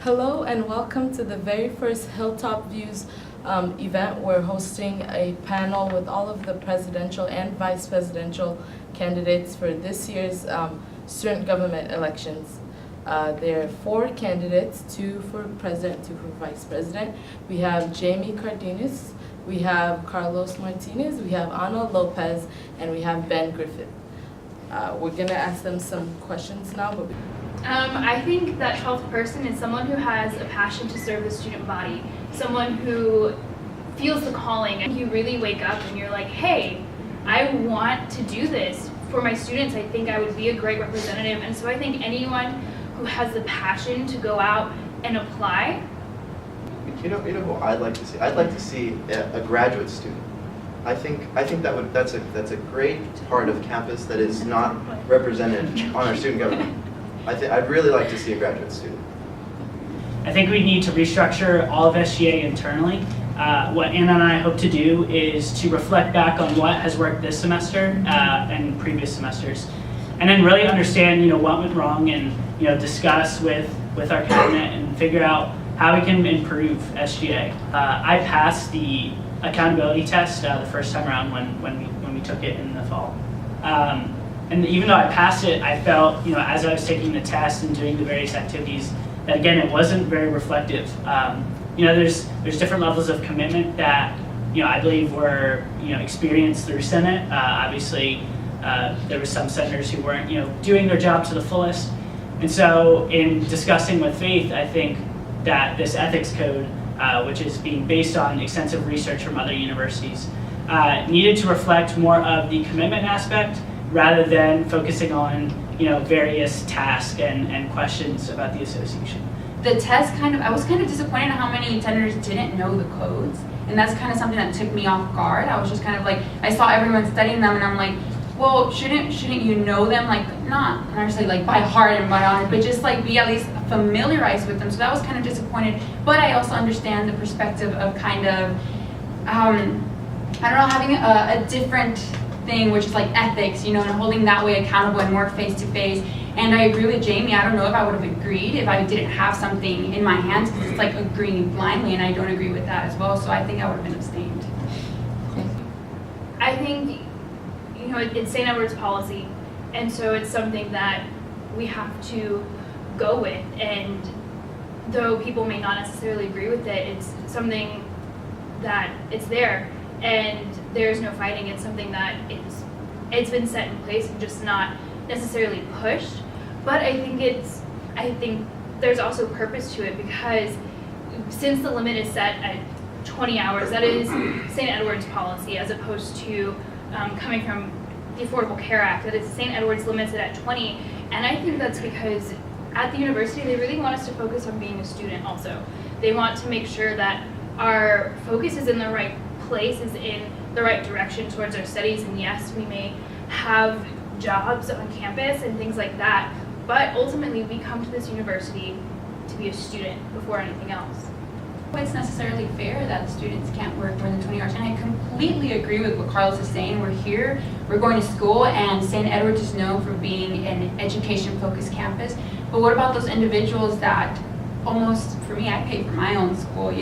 Hello and welcome to the very first Hilltop Views event. We're hosting a panel with all of the presidential and vice presidential candidates for this year's student government elections. There are 4 candidates, 2 for president, 2 for vice president. We have Jamie Cardenas, we have Carlos Martinez, we have Ana Lopez, and we have Ben Griffith. We're going to ask them some questions now. But I think that 12th person is someone who has a passion to serve the student body, someone who feels the calling, and you really wake up and you're like, hey, I want to do this for my students. I think I would be a great representative. And so I think anyone who has the passion to go out and apply. You know who I'd like to see? I'd like to see a graduate student. I think that's a great part of campus that is not represented on our student government. I'd really like to see a graduate student. I think we need to restructure all of SGA internally. What Anna and I hope to do is to reflect back on what has worked this semester and previous semesters, and then really understand what went wrong, and discuss with our cabinet and figure out how we can improve SGA. I passed the accountability test the first time around when we took it in the fall. And even though I passed it, I felt, as I was taking the test and doing the various activities, that again, it wasn't very reflective. There's different levels of commitment that, I believe were, experienced through Senate. Obviously, there were some senators who weren't, doing their job to the fullest. And so in discussing with Faith, I think that this ethics code, which is being based on extensive research from other universities, needed to reflect more of the commitment aspect, rather than focusing on various tasks and questions about the association. The test I was kind of disappointed in how many senators didn't know the codes, and that's kind of something that took me off guard. I was just kind of like, I saw everyone studying them, and I'm like, well, shouldn't you know them, like not necessarily like by heart and by honor, but just like be at least familiarized with them. So that was kind of disappointed. But I also understand the perspective of kind of I don't know, having a different thing, which is like ethics, and holding that way accountable and more face-to-face. And I agree with Jamie. I don't know if I would have agreed if I didn't have something in my hands, because it's like agreeing blindly, and I don't agree with that as well. So I think I would have been abstained. I think, it's St. Edward's policy, and so it's something that we have to go with. And though people may not necessarily agree with it, it's something that it's there. And there's no fighting. It's something that it's been set in place and just not necessarily pushed. But I think there's also purpose to it, because since the limit is set at 20 hours, that is St. Edward's policy, as opposed to coming from the Affordable Care Act, that is St. Edward's limits it at 20. And I think that's because at the university they really want us to focus on being a student also. They want to make sure that our focus is in the right place, is in the right direction towards our studies. And yes, we may have jobs on campus and things like that, but ultimately we come to this university to be a student before anything else. It's necessarily fair that students can't work more than 20 hours, and I completely agree with what Carlos is saying. We're here, we're going to school, and St. Edward's is known for being an education-focused campus. But what about those individuals that almost, for me, I pay for my own school.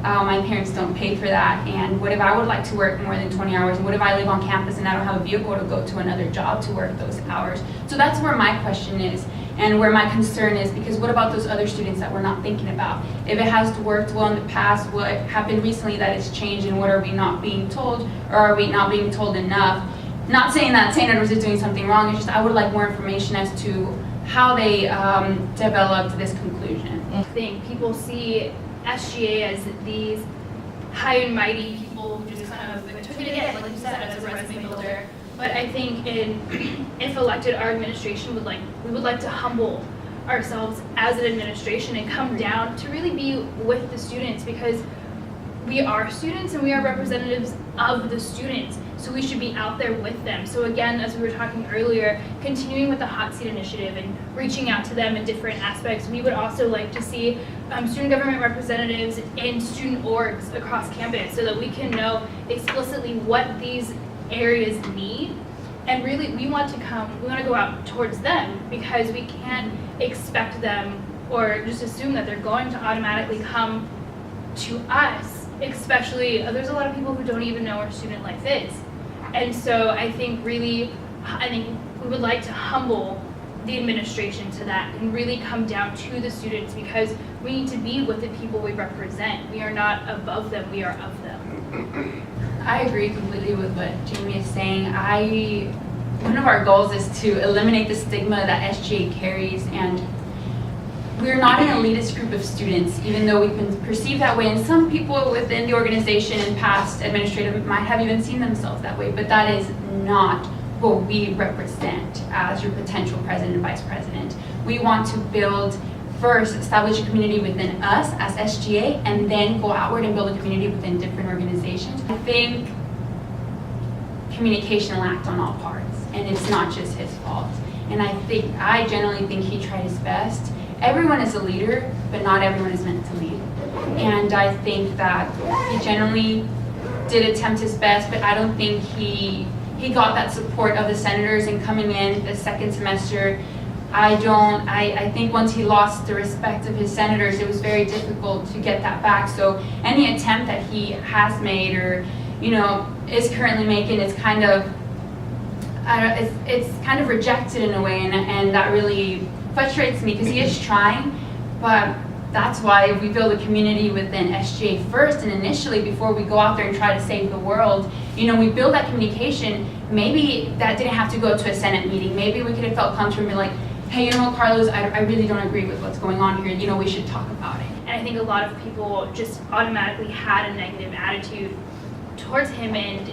My parents don't pay for that, and what if I would like to work more than 20 hours, and what if I live on campus and I don't have a vehicle to go to another job to work those hours? So that's where my question is, and where my concern is, because what about those other students that we're not thinking about? If it has worked well in the past, what happened recently that it's changed, and what are we not being told, or are we not being told enough? Not saying that St. Edward's is doing something wrong, it's just I would like more information as to how they developed this conclusion. I think people see SGA as these high and mighty people who just kind of took it again, like you said, as a resume builder. But I think if elected, our administration we would like to humble ourselves as an administration and come down to really be with the students, because we are students and we are representatives of the students. So we should be out there with them. So again, as we were talking earlier, continuing with the Hot Seat Initiative and reaching out to them in different aspects. We would also like to see student government representatives in student orgs across campus, so that we can know explicitly what these areas need. And really, we want to go out towards them, because we can't expect them or just assume that they're going to automatically come to us, especially there's a lot of people who don't even know where student life is. And so I think we would like to humble the administration to that and really come down to the students, because we need to be with the people we represent. We are not above them, we are of them. I agree completely with what Jamie is saying. One of our goals is to eliminate the stigma that SGA carries, and we're not an elitist group of students, even though we've been perceived that way, and some people within the organization and past administrative might have even seen themselves that way, but that is not what we represent as your potential president and vice president. We want to establish a community within us as SGA, and then go outward and build a community within different organizations. I think communication lacked on all parts, and it's not just his fault. And I generally think he tried his best. Everyone is a leader, but not everyone is meant to lead. And I think that he generally did attempt his best, but I don't think he got that support of the senators. And coming in the second semester, I think once he lost the respect of his senators, it was very difficult to get that back. So any attempt that he has made, or is currently making, is kind of it's kind of rejected in a way, and that really frustrates me, because he is trying. But that's why we build a community within SGA first, and initially, before we go out there and try to save the world, we build that communication. Maybe that didn't have to go to a Senate meeting. Maybe we could have felt comfortable and be like, hey, Carlos, I really don't agree with what's going on here. We should talk about it. And I think a lot of people just automatically had a negative attitude towards him, and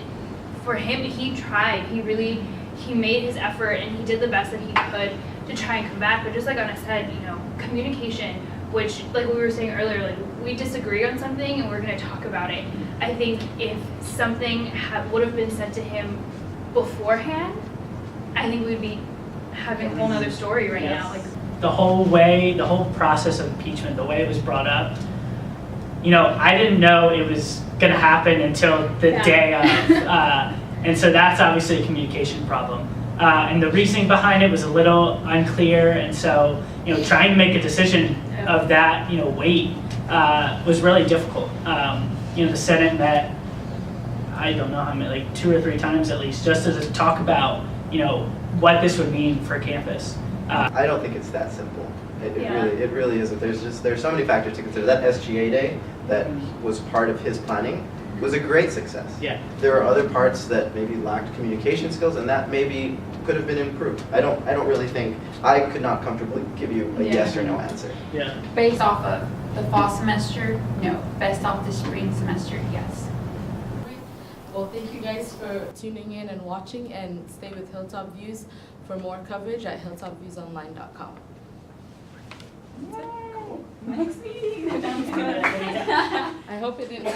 for him, he tried. He made his effort, and he did the best that he could to try and come back. But just like Anna said, communication, which, like we were saying earlier, like we disagree on something and we're going to talk about it. I think if something would have been said to him beforehand, I think we'd be having a whole nother story right now. Like the whole process of impeachment, the way it was brought up, I didn't know it was going to happen until the day of, and so that's obviously a communication problem. And the reasoning behind it was a little unclear, and so trying to make a decision of that weight was really difficult. The Senate met, I don't know how many, like 2 or 3 times at least, just to talk about what this would mean for campus. I don't think it's that simple. It really isn't. There's so many factors to consider. That SGA day that was part of his planning was a great success. Yeah. There are other parts that maybe lacked communication skills, and that maybe could have been improved. I don't really think, I could not comfortably give you a yes or no answer. Yeah. Based off of the fall semester, no. Based off the spring semester, yes. Well, thank you guys for tuning in and watching, and stay with Hilltop Views for more coverage at hilltopviewsonline.com. Next meeting. I hope it didn't